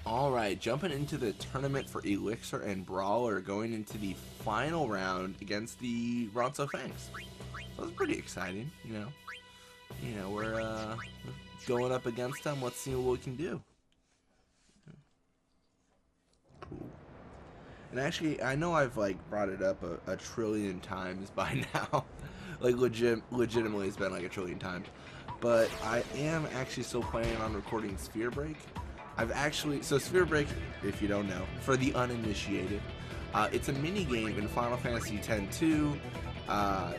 Alright, jumping into the tournament for Elixir and Brawler, going into the final round against the Ronso Fangs. So it's pretty exciting, you know. We're going up against them. Let's see what we can do. Cool. And actually, I know I've like brought it up a trillion times by now. Like legitimately, it's been like a trillion times. But I am actually still planning on recording Sphere Break. So Sphere Break, if you don't know, for the uninitiated, it's a mini game in Final Fantasy X-2.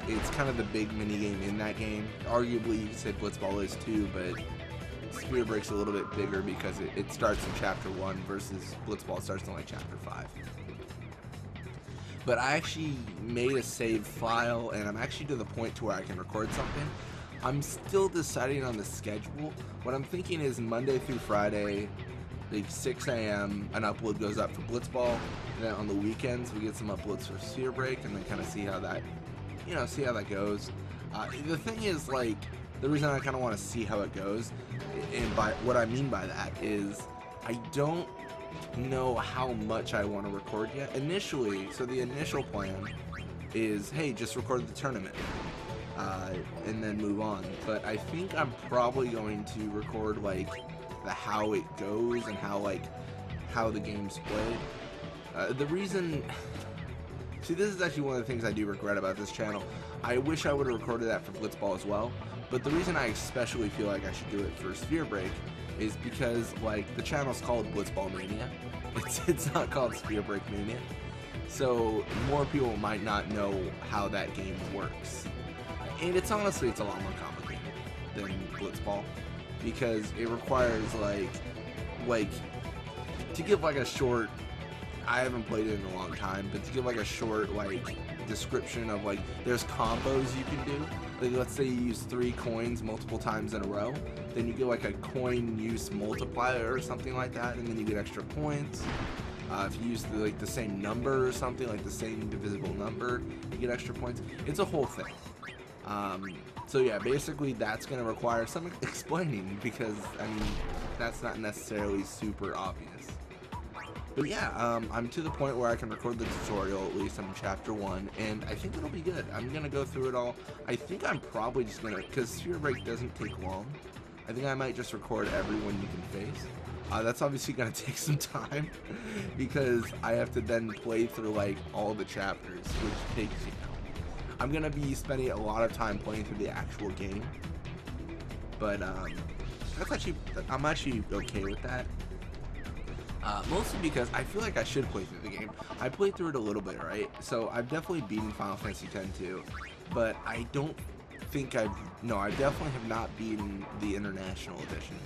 It's kind of the big mini game in that game. Arguably, you could say Blitzball is too, but Sphere Break's a little bit bigger because it starts in Chapter 1 versus Blitzball starts in like Chapter 5. But I actually made a save file, and I'm actually to the point to where I can record something. I'm still deciding on the schedule. What I'm thinking is Monday through Friday, like 6 a.m. an upload goes up for Blitzball, and then on the weekends we get some uploads for Sphere Break, and then kind of see how that, see how that goes. The thing is, like, the reason I kind of want to see how it goes, and by what I mean by that is, I don't know how much I want to record yet. Initially, so the initial plan is, hey, just record the tournament. And then move on. But I think I'm probably going to record like the how it goes and how the game's played. The reason, see, this is actually one of the things I do regret about this channel. I wish I would have recorded that for Blitzball as well. But the reason I especially feel like I should do it for Sphere Break is because like the channel's called Blitzball Mania. It's not called Sphere Break Mania. So more people might not know how that game works. And it's honestly, it's a lot more complicated than Blitzball because it requires like to give like a short, I haven't played it in a long time, but to give like a short like description of like there's combos you can do. Like let's say you use 3 coins multiple times in a row, then you get like a coin use multiplier or something like that, and then you get extra points. If you use the same number or something, like the same divisible number, you get extra points. It's a whole thing. So yeah, basically that's going to require some explaining because, I mean, that's not necessarily super obvious. But yeah, I'm to the point where I can record the tutorial, at least on Chapter 1, and I think it'll be good. I'm going to go through it all. I think I'm probably just going to, because Sphere Break doesn't take long, I think I might just record everyone you can face. That's obviously going to take some time because I have to then play through like all the chapters, which takes, I'm going to be spending a lot of time playing through the actual game, but I'm actually okay with that, mostly because I feel like I should play through the game. I played through it a little bit, right? So I've definitely beaten Final Fantasy X-2, but I definitely have not beaten the International Edition.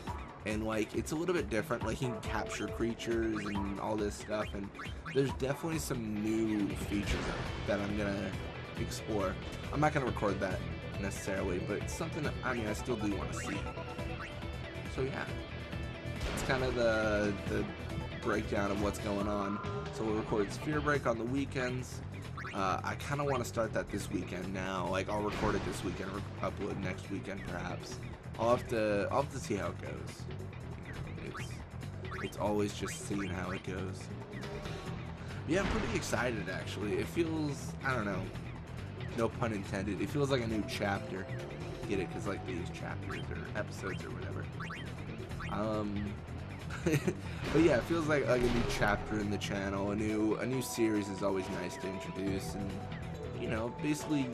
And like, it's a little bit different, like you can capture creatures and all this stuff, and there's definitely some new features that I'm gonna explore. I'm not gonna record that necessarily, but it's something that, I mean, I still do want to see. So yeah, it's kind of the breakdown of what's going on. So we'll record Sphere Break on the weekends. I kind of want to start that this weekend now. Like, I'll record it this weekend or upload next weekend perhaps. I'll have to see how it goes. It's always just seeing how it goes. Yeah, I'm pretty excited actually. It feels, I don't know, no pun intended, it feels like a new chapter. Get it? Because like these chapters or episodes or whatever. But yeah, it feels like a new chapter in the channel. A new series is always nice to introduce, and basically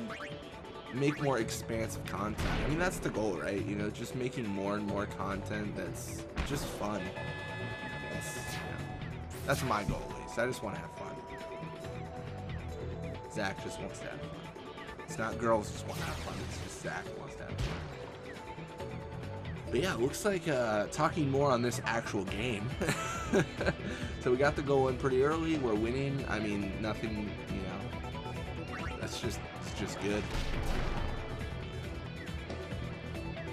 make more expansive content. I mean, that's the goal, right? Just making more and more content that's just fun. That's my goal, at least. I just want to have fun. Zach just wants to have fun. It's not girls just want to have fun, it's just Zach wants to have fun. But yeah, it looks like talking more on this actual game. So we got the goal in pretty early, we're winning. I mean, nothing, it's just good.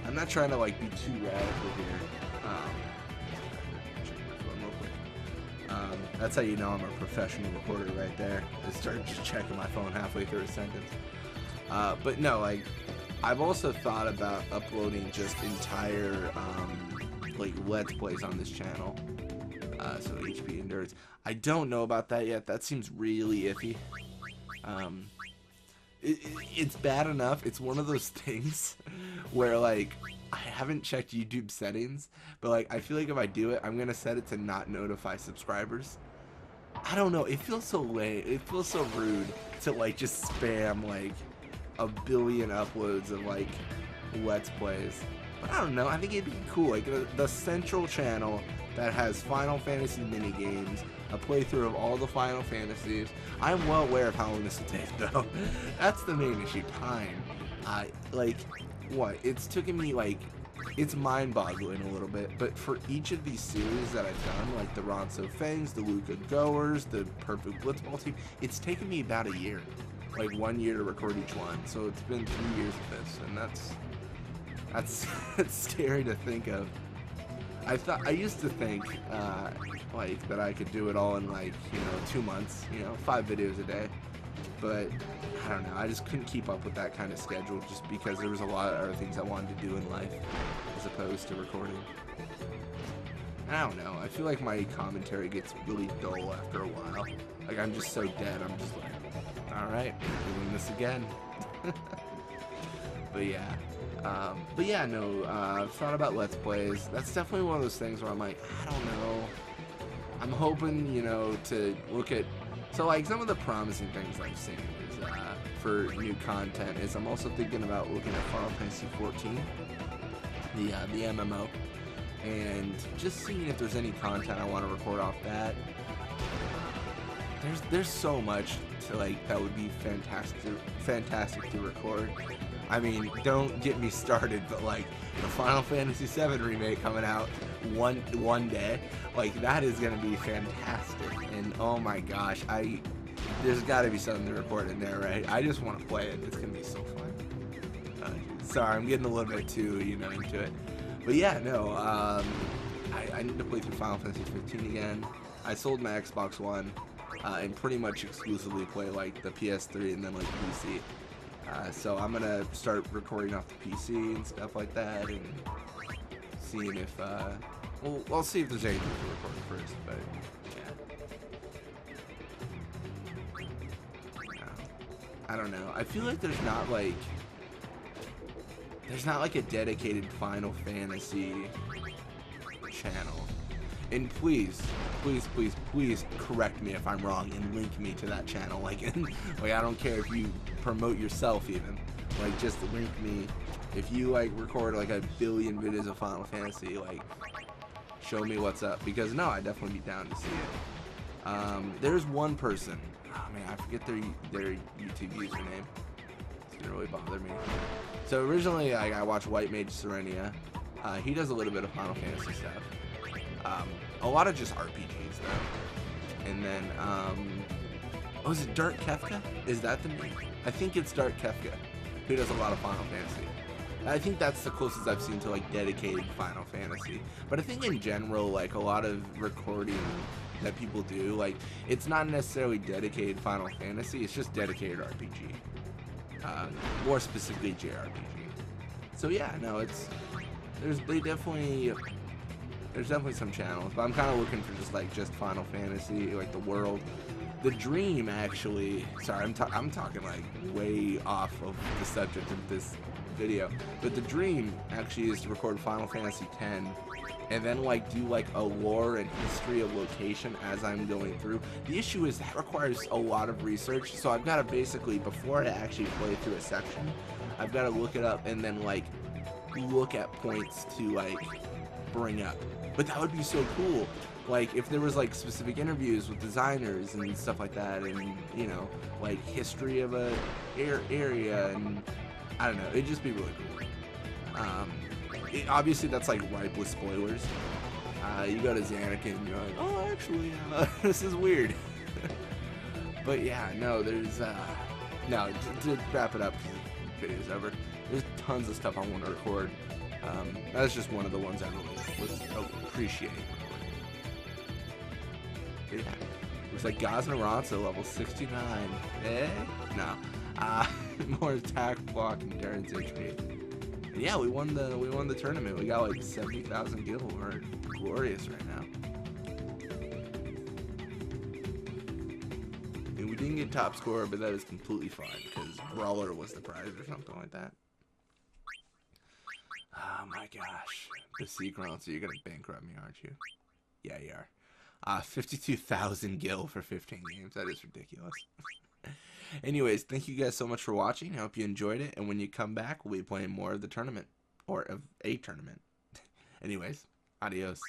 I'm not trying to like be too radical here. Check my phone real quick. That's how you know I'm a professional recorder right there. I started just checking my phone halfway through a sentence. But no, like, I've also thought about uploading just entire like Let's Plays on this channel. So HP endurance. I don't know about that yet. That seems really iffy. It's bad enough. It's one of those things where, like, I haven't checked YouTube settings, but, like, I feel like if I do it, I'm gonna set it to not notify subscribers. I don't know. It feels so lame. It feels so rude to, like, just spam, like, a billion uploads of, like, Let's Plays. But I don't know. I think it'd be cool. Like, the central channel that has Final Fantasy minigames, a playthrough of all the Final Fantasies. I'm well aware of how long this will take, though. That's the main issue. Time. Like, what? It's taken me, like, it's mind-boggling a little bit, but for each of these series that I've done, like the Ronso Fangs, the Luca Goers, the Perfect Blitzball team, it's taken me about a year. Like 1 year to record each one. So it's been 3 years of this, and that's scary to think of. I used to think like that I could do it all in, like, 2 months, 5 videos a day, but I don't know, I just couldn't keep up with that kind of schedule just because there was a lot of other things I wanted to do in life as opposed to recording. And I don't know, I feel like my commentary gets really dull after a while. Like, I'm just so dead, I'm just like, alright, doing this again. But yeah, no, I've thought about Let's Plays. That's definitely one of those things where I'm like, I don't know. I'm hoping, to look at, so, like, some of the promising things I've seen is, for new content is I'm also thinking about looking at Final Fantasy 14, the MMO, and just seeing if there's any content I want to record off that. There's so much to, like, that would be fantastic to record. I mean, don't get me started, but, like, the Final Fantasy VII remake coming out one day, like, that is gonna be fantastic. And oh my gosh, there's got to be something to record in there, right? I just want to play it. It's gonna be so fun. Sorry, I'm getting a little bit too, into it. But yeah, no, I need to play through Final Fantasy 15 again. I sold my Xbox One and pretty much exclusively play, like, the PS3 and then, like, PC. So I'm gonna start recording off the PC and stuff like that, and seeing if well, I'll see if there's anything to record first. But yeah, I don't know. I feel like there's not like a dedicated Final Fantasy channel. And please correct me if I'm wrong and link me to that channel. Like, like, I don't care if you promote yourself even. Like, just link me. If you, like, record, like, 1 billion videos of Final Fantasy, like, show me what's up. Because, no, I'd definitely be down to see it. There's one person. Oh, man, I forget their YouTube username. It's gonna really bother me. So, originally, I watched White Mage Serenia. He does a little bit of Final Fantasy stuff. A lot of just RPGs though. And then, oh, is it Dark Kefka? Is that the name? I think it's Dark Kefka, who does a lot of Final Fantasy. I think that's the closest I've seen to, like, dedicated Final Fantasy. But I think in general, like, a lot of recording that people do, like, it's not necessarily dedicated Final Fantasy, it's just dedicated RPG. More specifically JRPG. So yeah, no, there's definitely some channels, but I'm kind of looking for just Final Fantasy, like the world. The dream, actually, sorry, I'm talking, like, way off of the subject of this video, but the dream actually is to record Final Fantasy X and then, like, do, like, a lore and history of location as I'm going through. The issue is that requires a lot of research, so I've got to basically, before I actually play through a section, I've got to look it up and then, like, look at points to, like, bring up. But that would be so cool, like, if there was, like, specific interviews with designers and stuff like that, and, like, history of a area, and I don't know, it'd just be really cool. Obviously that's, like, ripe with spoilers. You go to Xanarkand and you're like, oh, actually, this is weird. But yeah, no, there's no, to wrap it up, the video's over, there's tons of stuff I want to record. That's just one of the ones I really would appreciate recording. But yeah, looks like Gazna Ronso level 69. Eh? No. More attack, block, and endurance HP. And yeah, we won the tournament. We got like 70,000 gil. We're glorious right now. didn't get top scorer, but that is completely fine because Brawler was the prize or something like that. Oh my gosh. The secret, so you're going to bankrupt me, aren't you? Yeah, you are. 52,000 gil for 15 games. That is ridiculous. Anyways, thank you guys so much for watching. I hope you enjoyed it. And when you come back, we'll be playing more of the tournament. Or of a tournament. Anyways, adios.